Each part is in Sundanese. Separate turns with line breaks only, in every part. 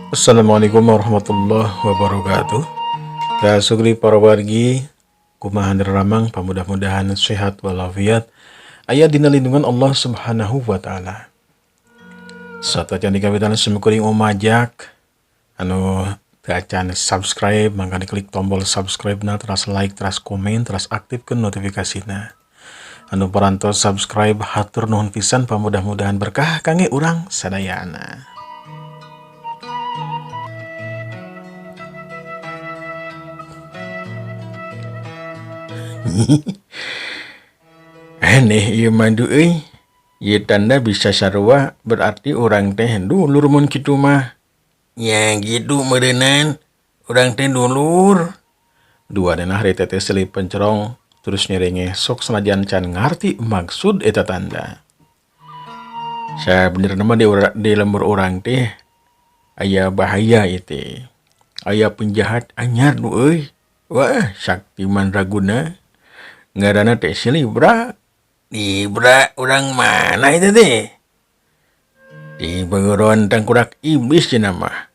Assalamualaikum warahmatullahi wabarakatuh. Sugri para wargi, kumaha ramang pamudah-mudahan sehat walafiat. Aya dina lindungan Allah Subhanahu wa taala. Satu can dikawitan semekuring omajak anu teu acan subscribe, mangga diklik tombol subscribe na, teras like, teras komen, teras aktifkeun notifikasina. Anu parantos subscribe hatur nuhun pisan, pamudah-mudahan berkah kangge urang sadayana. Aneh ieu mandu euy. Ieu tanda bisa sarua berarti orang teh dulur mun kitu mah. Ya gitu meureunnan. Urang teh dulur. Dua dana hari teh selip pencerong terus nyerenge sok sanajan can ngarti maksud eta tanda. Sabenerna mah di lembur urang teh aya bahaya itu. Aya penjahat anyar nu euy. Wah, sakti mandraguna. Ngaranna teh si Libra. Libra urang mana itu teh? Di begeron tangkurak iblis cenah mah.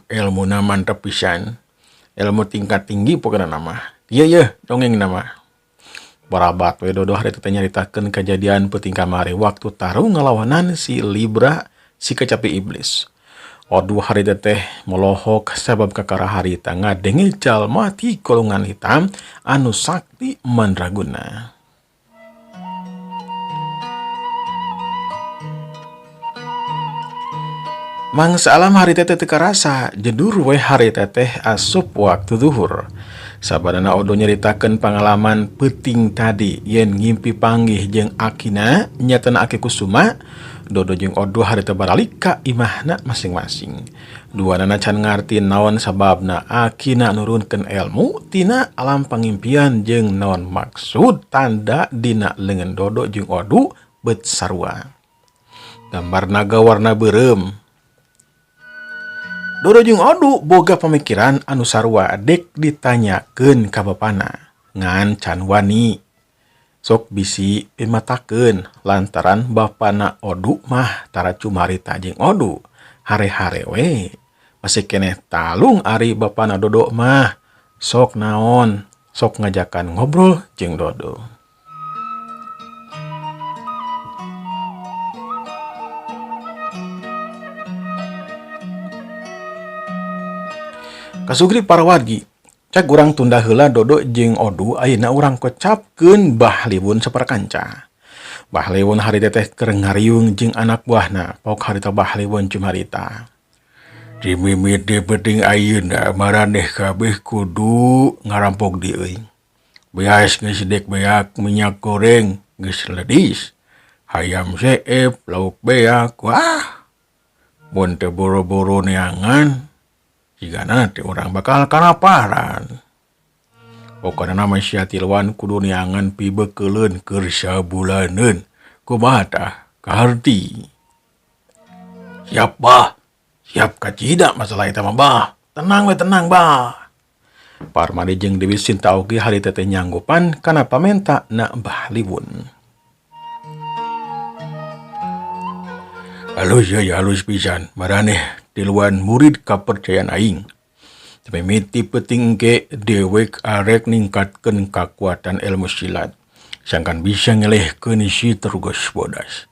Ilmuna mantap pisan. Ilmu tingkat tinggi pokokna nama. Iya dongeng nama. Barabat we dodoh hari teh nyaritakeun kejadian peuting kamari waktu tarung ngalawanan si Libra si kecapi iblis. Odu hari teh melohok sabab kakara harita ngadenge jalma ti golongan hitam anu sakti mandraguna. Mangsa alam hari teh teu karasa jedur we hari teh asup waktu zuhur. Sabadana odo nyaritakeun pangalaman peuting tadi yen ngimpi panggih jeung akina nyatana Aki Kusuma. Dodo jeung odo hari teh baralik ka imahna masing-masing. Duanana can ngarti naon sababna akina nurunkeun ilmu tina alam pangimpian jeung naon maksud tanda dina leungeun dodo jeung odo beut sarua. Gambar naga warna beureum. Dodo jeung odo boga pamikiran anu sarua dek ditanyakeun ka bapana ngan can wani. Sok bisi pimatakeun lantaran bapana odu mah tara cumarita jeung odu hare-hare we. Masih keneh talung ari bapana dodo mah sok naon, sok ngajakan ngobrol jeung dodo. Kasugri para wargi, cak urang tunda heula dodo jeung odu ayeuna urang kocapkeun Bahlibun saperkanca. Bahlibun hari teh keur ngariung jeung anak buahna pok harita Bahlibun cumarita. Di mimiti penting ayeuna maraneh kabeh kudu ngarampok dieu euy. Beas geus dek beak minyak goreng geus ledis. Hayam seep lauk beak wah. Mun teu boro-boro neangan jigana teh urang bakal kalaparan. Pokona nama sia tilwan kudu neangan pibeukeulun keur sabulaneun. Kumaha tah? Kaharti. Siap bah. Siap kacida masalah eta mah bah. Tenang we tenang bah. Parmadi jeung Dewi Sinta oge hari teh nyanggupan kana pamenta na Bahlibun. Halus pisan maraneh tiluan murid kapercayaan aing. Mimiti peuting ke dewek arek ningkatkeun kakuatan ilmu silat. Sangkan bisa ngelehkeun si terus bodas.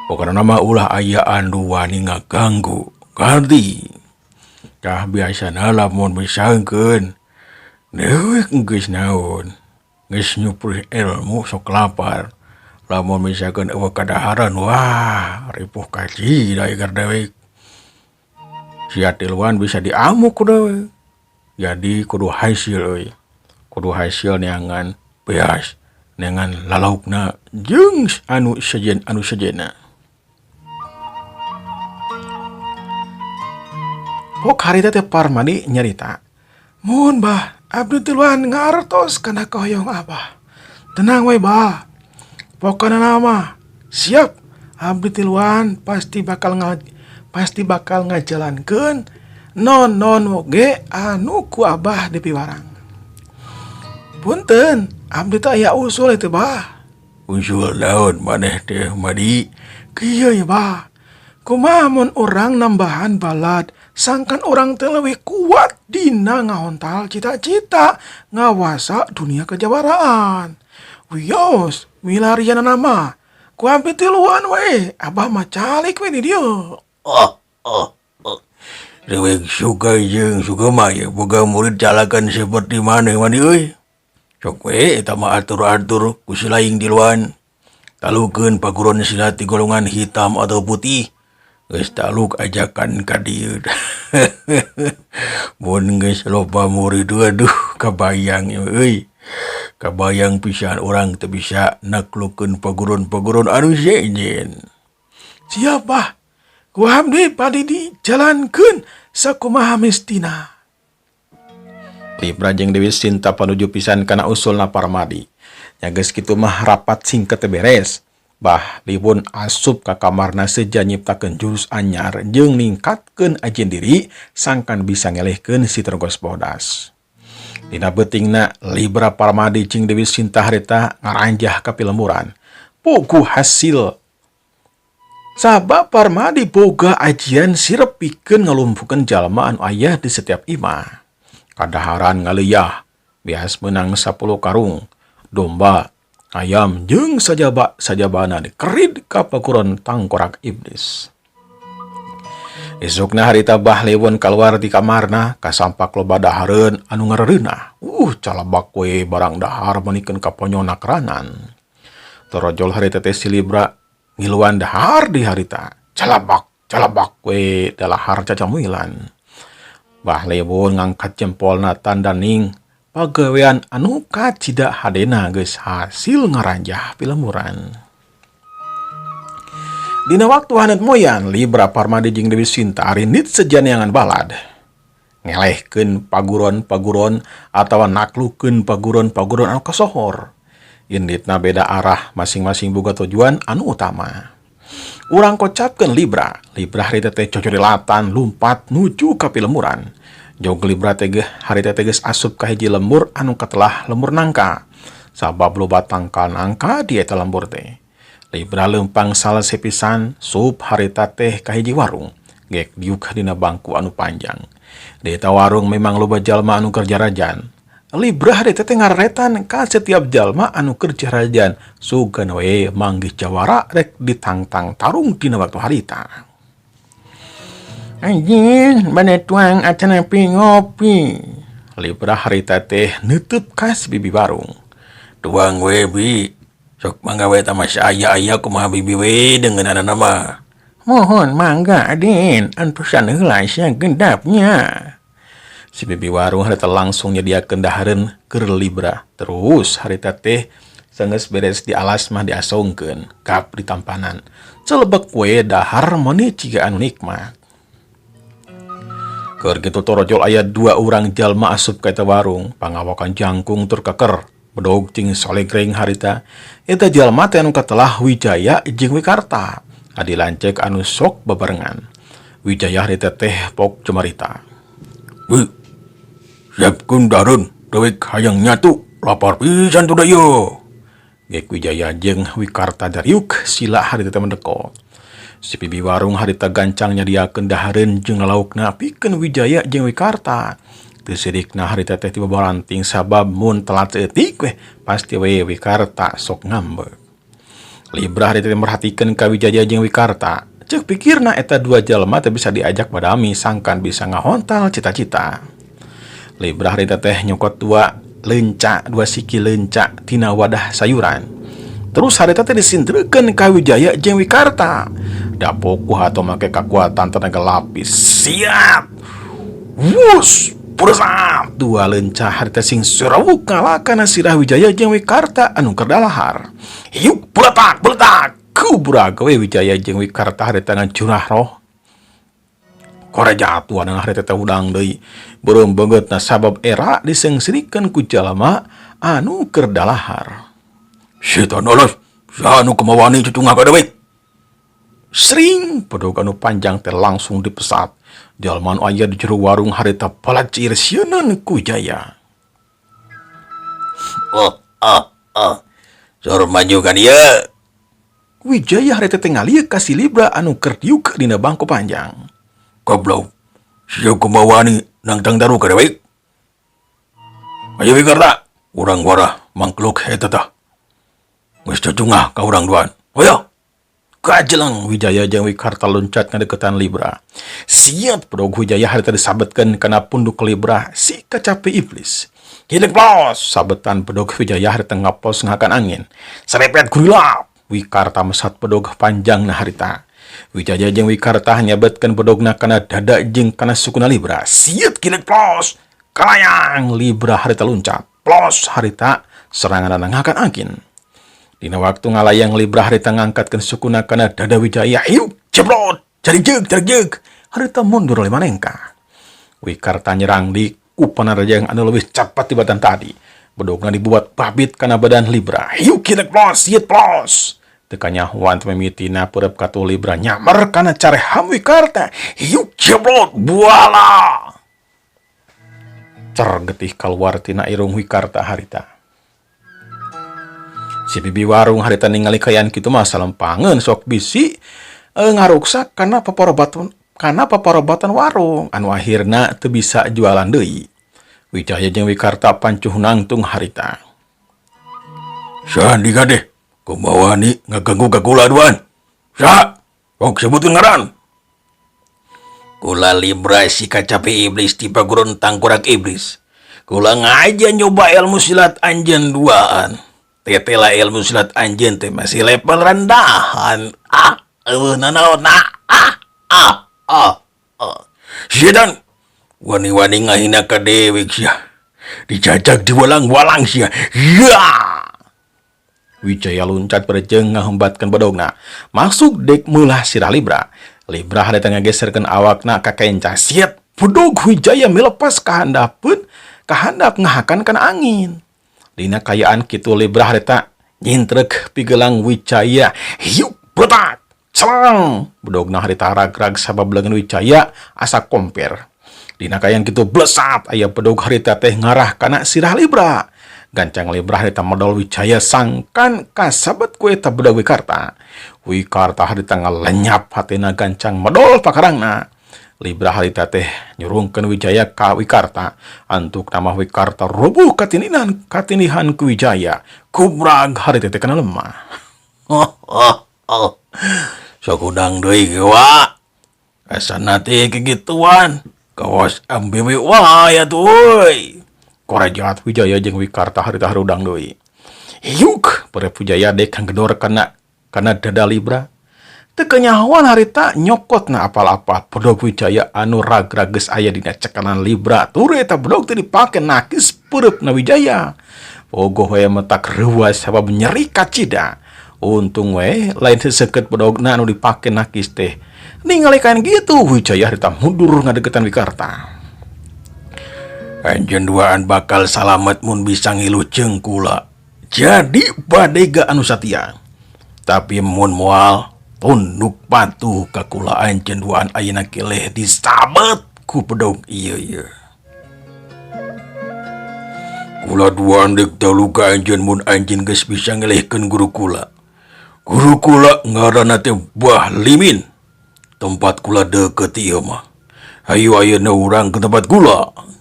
Pokona nama ulah aya anu wani ngaganggu. Kardi. Tah biasana lamun misangkeun dewek geus naon. Geus nyuprih ilmu sok lapar. Lamun misalkan eueuh kadaharan wah ripuh kaji da egar dewek. Sia tiluan bisa diamuk ku dewek. Jadi kudu hasil euy. Kudu hasil neangan beas, neangan lalaukna jeung anu sejenna. Pok hari teh Parmadi nyarita. Mun bah, abdi tiluan ngartos kana kahoyong abah. Tenang we bah. Pokona nama siap abdi tiluan pasti bakal ngajalankeun non oge anu ku abah di piwarang. Punten, abdi teh aya usul itu bah. Usul naon maneh teh Madi? Kieu ya bah. Kumaha mun orang nambahan balad, sangkan orang teu leuwih kuat dina ngahontal cita-cita ngawasa dunia kejawaraan. Wios, wilarian nama. Ku ampe tiluan we, abah mah calik we di dieu.
Oh, oh, oh. Rewek suka jeung suka mah ya boga murid calakan seperti mana mani euy. Sok we eta mah atur-atur ku si laing diluan. Talukeun paguron silat di golongan hitam atau putih. Geus taluk ajakan ka dieu. Mun geus loba murid aduh kabayang euy. Kabayang pisan orang teu bisa naklukeun paguron-paguron anu sejen.
Siapa? Ku abdi padi dijalankeun sakumaha mestina. Libra jeung Dewi Sinta panuju pisan kana usulna Parmadi. Nya geus kitu mah rapat singket teh beres. Bah Libun asup ka kamarna seja nyiptakeun jurus anyar jeung ningkatkeun ajeun diri sangkan bisa ngelehkeun si Trogos Bodas. Dina beutingna Libra Parmadi jeung Dewi Sinta harita ngaranjah ka pilemuran. Puguh hasil sabab Parmadi boga ajian sirep pikeun ngalumpukeun jalma anu aya di setiap imah. Kadaharan ngaliyah, bias menang 10 karung, domba, ayam, jeung sajabana dikerid ka pakuron tangkorak iblis. Esukna harita Bahlewon keluar di kamarna, kasampak loba dahareun anu ngarereunah. Calabak we barang dahar manikeun ka ponyona keranan. Torojol harita teh si Libra ngiluan dahar di harita. Calabak we dalahar cacamuilan. Bahlewon ngangkat jempolna tanda ning pagawean anu kacida hadena geus hasil ngaranjah pilemuran. Dina waktu hanet moyan Libra Parmadi jeung Dewi Sinta arinit sejaneangan balad. Ngelehkeun paguron-paguron atawa naklukeun paguron-paguron anu kasohor. Inditna beda arah masing-masing boga tujuan anu utama. Urang kocapkeun Libra harita teh cocorilatan lumpat nuju ka pilemuran. Jog Libra teh harita teh geus asup ka hiji lembur anu katelah lembur nangka. Sabab loba tangkal nangka di eta lembur teh. Libra leumpang salese pisan sup harita teh ka hiji warung. Gek diuk dina bangku anu panjang. Di eta warung memang loba jalma anu kerja rajan. Libra harita teh ngareretan ka setiap jalma anu kerja rajan sugan we manggih jawara rek ditangtang tarung dina waktu harita. Anjing, bane tuang acana ngopi. Libra harita teh neutup ka si bibi warung.
Tuang we bi. Sok mangga we ta masya aya kumaha bibi we deungeunana mah.
Mohon mangga Aden, antusan heula sia gendapnya. Si bibi warung harita langsung nyediakeun dahareun keur Libra. Terus harita teh saenggeus beres di alas mah diasongkeun kap di tampanan. Celebek we dahar meuni ciga anu nikmat. Keur kitu torojol aya 2 urang jalma asup ka eta warung, pangawakan jangkung tur keker. Bedog jeung solegreng harita eta jalma teh anu katelah Wijaya jeung Wikarta. Adi lancek anu sok bebarengan. Wijaya harita teh pok cemarita.
Siapkeun dahareun, dewek hayang nyatu, lapar pisan tu dayo.
Gek Wijaya jeung Wikarta dariuk sila harita teh mendeko. Si bibi warung harita gancang nyadiakeun dahareun jeung laukna pikeun Wijaya jeung Wikarta. Teu sidikna harita teh tiba baranting sabab mun telat seeutik weh pasti we Wikarta sok ngambek. Libra harita teh merhatikeun ka Wijaya jeung Wikarta. Ceuk pikirna eta 2 jalma teh bisa diajak badami sangkan bisa ngahontal cita-cita. Libra harita teh nyokot 2 siki leunca tina wadah sayuran. Terus harita teh disindreukeun ka Wijaya jeung Wikarta. Dapok ku hato make kakuatan tenaga lapis. Siap. Wus, pursap 2 leunca harita sing surawuk ngalakan sirah Wijaya jeung Wikarta anu keur dalahar. Hiuk buletak kubrag we Wijaya jeung Wikarta harita ngancurah roh. Kore jatuh anu harita teh udang deui. Beureum beungeutna sabab era disengsirikeun ku jalma anu keur dalahar.
Setan olos, anu kemawani cucungah ka dewek.
Sering pedog anu panjang teh langsung dipesat. Jalma anu aya di jero warung harita palacir sieuneun ku Jaya.
Sor maju kan ieu.
Wijaya harita teh ngalieu ka si Libra anu keur diuk dina bangku panjang.
Goblok. Sieu kumaha ni nang tang daru kada baik. Ayo Wikarta, urang warah mangkluk eta tah. Geus cacungah ka urang duaan. Hoyo.
Kajelang Wijaya jeung Wikarta loncat ngadeukeutan Libra. Siap pedog Wijaya harita disabetkeun kana punduk Libra si kacapi iblis. Hilik plos, sabetan pedog Wijaya harita ngapos ngakan angin. Serepet gurilap. Wikarta mesat pedog panjangna harita. Wijaya jeung Wikarta nyabetkeun pedogna kana dada jeung kana sukuna Libra. Siet hilik plos. Kalayang Libra harita loncat. Plos harita serangan ngakan angin. Dina waktu ngalayang Libra harita ngangkatkeun sukuna kana dada Wijaya. Hiu, jeblot, cari jeug. Harita mundur lima nengka. Wikarta nyerang di upana raja yang anu leuwih capat tibatan tadi. Bedogna dibuat babit kana badan Libra. Hiu kilek plos, siet plos. Tekanya wan mimitina peureub katu Libra nyamer kana careham Wikarta. Hiu jeblot, buala. Cer getih kaluar tina irung Wikarta harita. Si bibi warung harita ningali kayan kitu mah salempangeun sok bisi ngaruksak kana paparobatan warung anu akhirna teu bisa jualan deui. Wijaya jeung Wikarta pancuh nangtung harita.
Sandi gadeh, kumaha ni ngaganggu ka kula duaan. Sa, sok sebutkeun ngaran. Kula Libra si kacapi iblis ti paguron tangkurak iblis. Kula ngaja nyoba ilmu silat anjeun duaan. Tetela ilmu silat anjeun teh masih level rendahan. Sedan, wani-wani ngahina ka dewek sia. Dijajak diwalang-walang sia. Ya!
Wijaya loncat berjeng ngahembatkeun bedogna. Masuk dek meulah sirah Libra. Libra harita ngageserkeun awakna ka kenca. Siet, bedog Wijaya milepas kahandapkeun, kahandap ngahakan kana angin. Dina kayaan kitu Libra harita nyintrek pigelang Wijaya. Hiu, betak, celang. Bedogna harita ragrag sabableungeun Wijaya asa komper. Dina kayaan kitu blesat aya bedog harita teh ngarah kana sirah Libra. Gancang Libra harita modal Wijaya sangkan kasabet ku eta bedog Wikarta. Wikarta harita ngalenyap hatina gancang modal pakarangna. Libra harita teh nyurungkeun Wijaya ka Wikarta. Antuk nama Wikarta rubuh katinihan ku Wijaya. Kubrag harita teh kana lemah.
Sakudang deui ge wa. Asana teh kegituan. Kawas ambewe wae atuh.
Korajat Wijaya jeung Wikarta harita harudang deui. Hiuk, perep Wijaya dek kanggedor kana dada Libra. Teu kanyahoan harita nyokotna apal-apa bedog Wijaya anu ragrag geus aya dina cekanan Libra. Tur eta bedog teh dipake nakis peureupna Wijaya. Bogoh we metak reuas sabab nyeri kacida. Untung we lain seseukeut bedogna anu dipake nakis teh. Ningali kain gitu Wijaya harita mundur ngadeukeutan Wikarta.
Anjeun duaan bakal salamet mun bisa ngiluh jeung kula. Jadi badega anu satia. Tapi mun moal tunduk patuh ka kula anjeun duaan ayeuna keleh disabet ku pedog ieu. Kula duaan dek dalu ka anjeun mun anjeun geus bisa ngelehkeun guru kula. Guru kula ngaranna teh Bah Limin. Tempat kula deukeut ieu mah. Hayu ayeuna urang ke tempat kula.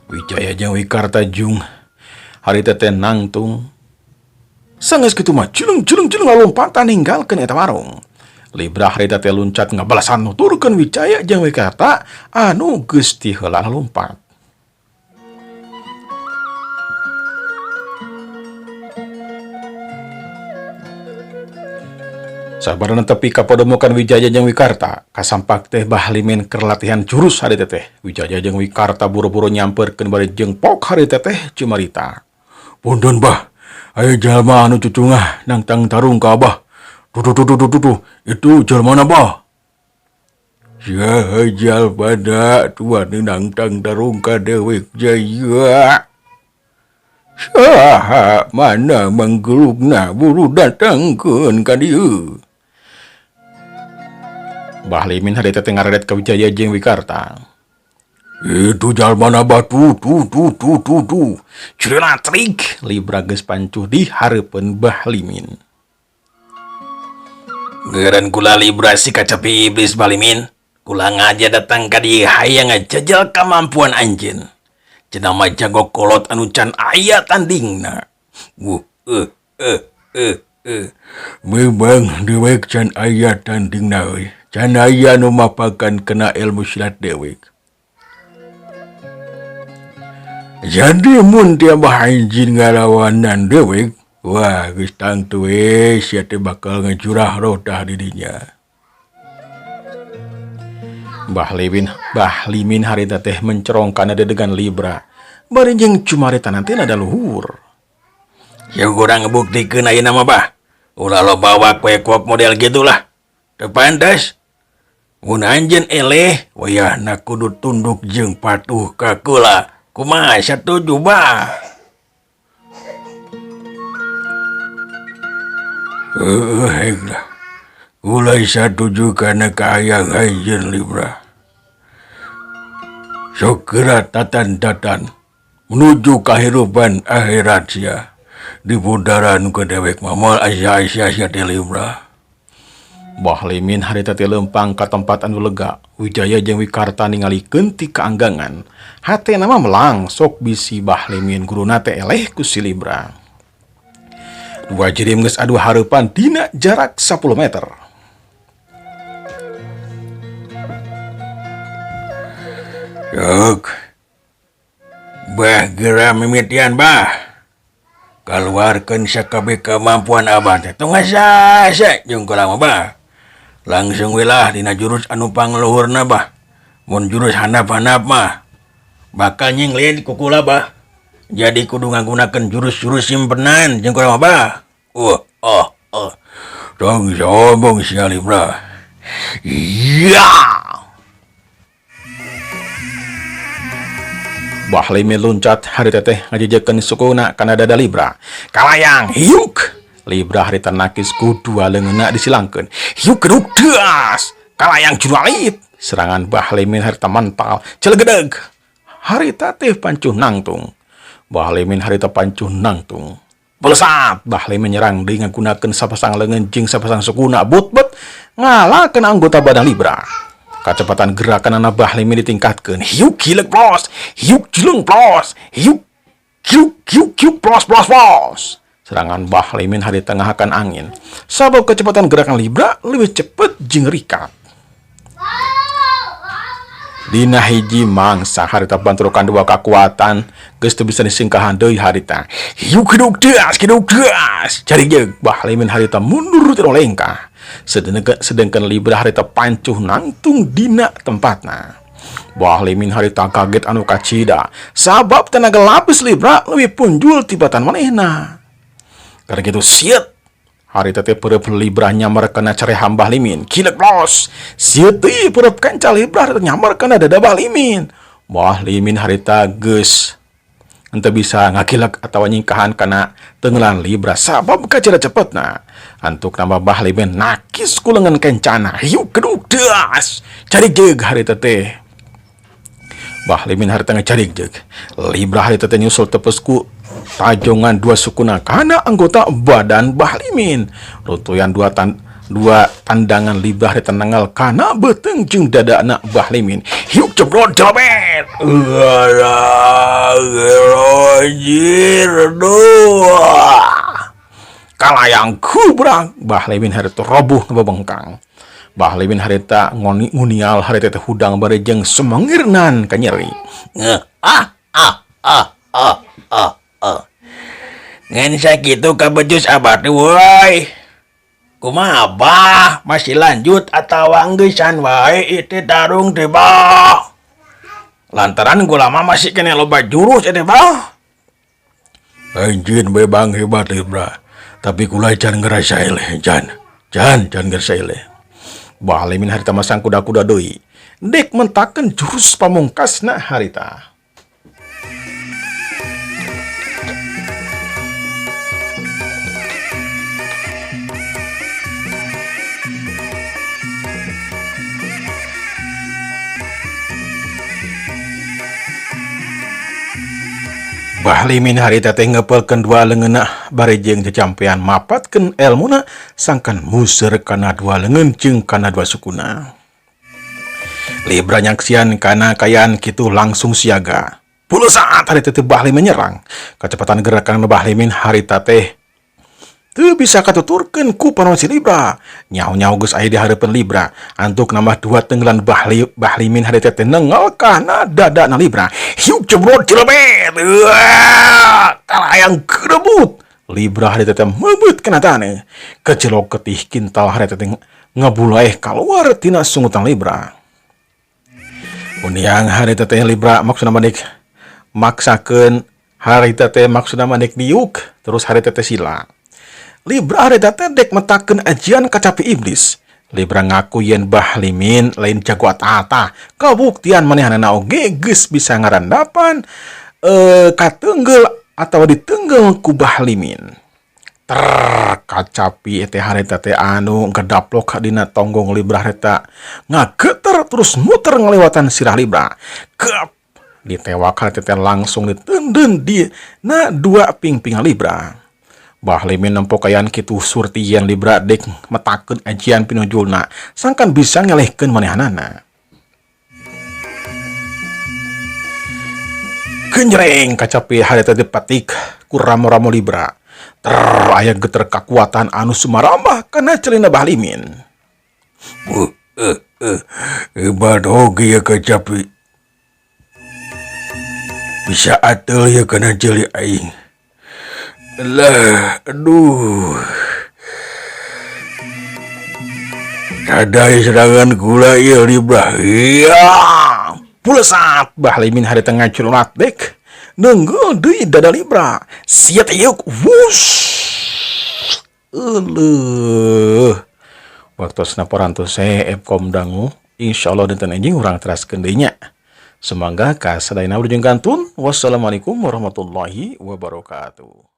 Wijaya jeung Wikarta jung harita teh nangtung. Sanggeus kitu mah culung lompatan ninggalkeun eta warung. Libra harita teh loncat ngabalasan nuturkeun Wijaya jeung Wikarta anu geus ti heula lompat. Sabarna tepi ka pademukan Wijaya jeung Wikarta, kasampak teh Bah Limin keur latihan jurus harita teh. Wijaya jeung Wikarta buru-buru nyamperkeun bari jeung-pok harita teh cumarita.
Punten Bah, aya jalma anu cucungah nang tang tarung ka Abah. Tuh, itu jalmana Bah. Ya jalma da tuan nang tang tarung ka dewek Jaya. Saha mana manggelugna buru datangkeun ka dieu.
Bah Limin harita teh ngaredet ka Wijaya jeung Wikarta.
Itu jalmana batu tuh.
Cirelatrik Libra geus pancuh di hareupeun Bah Limin.
Geran kula libra si kacapi iblis balimin. Kula ngaja datang ka dieu hayang ngajajal kemampuan anjeun. Cenah mah jago kolot anu can aya tandingna. Memang dewek can aya tandingna euy. Can aya nu mapakan kena ilmu silat dewek. Jadi mun dia anjin ngalawanan dewek, wah geus tangtu sia teh bakal ngajurah rodah di dinya.
Bah Limin harita teh mencerongkan dedegan Libra. Bari jeung cumarita nanti ada luhur.
Yang kurang ngebuktikeun ayeuna mah bah. Ulah lo bawa kuek-kuek model gitulah. Teu pantes. Mun anjeun eleh, wayahna kudu tunduk jeung patuh ka kula. Kumaha satuju bah? Heglah. Kula satuju kana kaayang anjeun Libra. Sok geura tatan-tatan menuju kahirupan akhirat sia. Di bundaran ke dewek mamal asa-asa sia teh Libra.
Bah Limin harita teh lempang ka tempat anu lega. Wijaya jeung Wikarta ningalikeun ti kaanggangan. Hatena mah melang sok bisi Bah Limin guruna teh eleh ku si Libra. Dua jirim geus adu hareupan dina jarak 10 meter.
Sok. Bah geura mimitian bah. Kaluarkeun sakabeh kemampuan abah teh tong asa-asa jeung kula mah bah. Langsung wilah dina jurus anu pangluhurna bah. Mun jurus handap-handap mah bakal nyengleun ku kula bah. Jadi kudu ngagunakeun jurus-jurus simpenan jeung kula mah bah. Tong sombong sia Libra. Iya.
Bah Limin luncat harita teh ngajejekeun sukuna kana dada Libra. Kalayang hiuk. Libra harita nakis ku dua leungeunna disilangkeun. Hiuk keduk deas. Kalayang juralit. Serangan Bah Limin harita mental celegedeg. Harita teh pancuh nangtung. Bah Limin harita pancuh nangtung. Pelesat Bah Limin nyerang deui ngagunakeun sapasang leungeun jeung sapasang sukuna but-but ngalahkeun anggota badan Libra. Kecepatan gerakan anak Bah Limin ditingkatkan. Hiuk hilek plos, hiuk julung plos, hiuk plos. Serangan Bah Limin hari tengahakan angin. Sabab kecepatan gerakan Libra lebih cepat jeung rikat. Dina hiji mangsa harita banturukan dua kekuatan geus teu bisa disingkahan deui harita. Hiuk keduk deas. Cari jeug Bah Limin harita mundur ti lengkah. Sedangkan Libra harita pancuh nangtung dina tempatna. Bah Limin harita kaget anu kacida. Sabab tenaga lapis Libra lebih punjul tibatan manehna. Karena gitu siet. Harita teh pereup Libra nyamar kana careham Bah Limin. Kilek plos. Siet teh pereup kanca Libra harita nyamar kana dada Bah Limin. Bah Limin harita geus henteu bisa ngakilek atawa nyingkahan kana tenggelan Libra sabab kacira cepetna. Antuk nambah Bah Limin nakis ku leungeun kencana. Hiuk keduk deas. Cari jeug harita teh. Bah Limin harita ngacarig jeug. Libra harita teh nyusul tepes ku tajongan dua sukuna kana anggota badan Bah Limin. Runtuyan dua tandangan Libra harita nangal kana beuteung jeung dada anak Bah Limin. Hiuk jebrot jalabet. Kalayang kubrang Bah Limin harita roboh ngebengkang. Bah Limin harita ngunial harita teh hudang bari jeung semengirnan ka nyeri.
Ngan sakitu kabejus abah teh woi. Kumaha abah? Masih lanjut atawa geussan wae ieu tarung teh bah? Lantaran gua lama masih kena loba jurus teh bah. Anjeun bebang hebat Libra. Tapi kula can ngerasa eleh, can ngerasa eleh.
Bah Limin harita masang kuda-kuda deui. Dek mentakeun jurus pamungkasna harita. Bahlimin hari teh ngepelkeun dua leungeunna bari jeung cacampean mapatkeun elmuna sangkan muser kana dua leungeun jeung kana dua sukuna. Libra nyaksian kana kayaan kitu langsung siaga. Puluh saat hari teh Bahlimin menyerang. Kecepatan gerakan Bahlimin hari teh teu bisa katuturkeun ku panaon si Libra. Nyaho-nyaho geus aya di hareupeun Libra. Antuk nambah dua tenggelan Bahlimin hari teh nengal kana dadana Libra. Hiuk cebrot cilebet. Kalayang kerebut. Libra hari teh mebeut kana taneuh. Kecelok ketih kintal hari teh ngabulaeh kaluar tina sungutan Libra. Uniang hari teh Libra maksudna manik maksakeun hari teh maksudna manik diuk terus hari teh sila. Libra hari teh dek metakeun ajian kacapi iblis. Libra ngaku yen Bahlimin lain jago ata-ata. Kabuktian manehanana oge geus bisa ngarandapan kateunggel atawa diteunggel ku Bahlimin. Kacapi teh hari teh anu gedaplok dina tonggong Libra hari teh ngageter terus muter ngelewatan sirah Libra. Kep ditewak hari teh langsung diteundeun di na dua pingpingan Libra. Bahlimin nempo kayaan kitu surtian Libra dek metakeun ajian pinunjulna sangkan bisa ngelehkeun manehanana. Genjreng kacapi hari teh dipatik ku ramo-ramo Libra. Aya geter kakuatan anu sumarambah kana celina Bahlimin.
Hebat oge ya kacapi. Bisa atel ya kana jeli aing. Lah, aduh. Kadai serangan gula ya Libra.
Iya. Pulsat Bahlimin hari tengah culunat dek. Nenggel deui dada Libra. Sia teh yeuk. Wush. Waktosna parantos Epkom dangu. Insyaallah dinten enjing urang teraskeun deui nya. Semangga kasadayana urang gantun. Wassalamualaikum warahmatullahi wabarakatuh.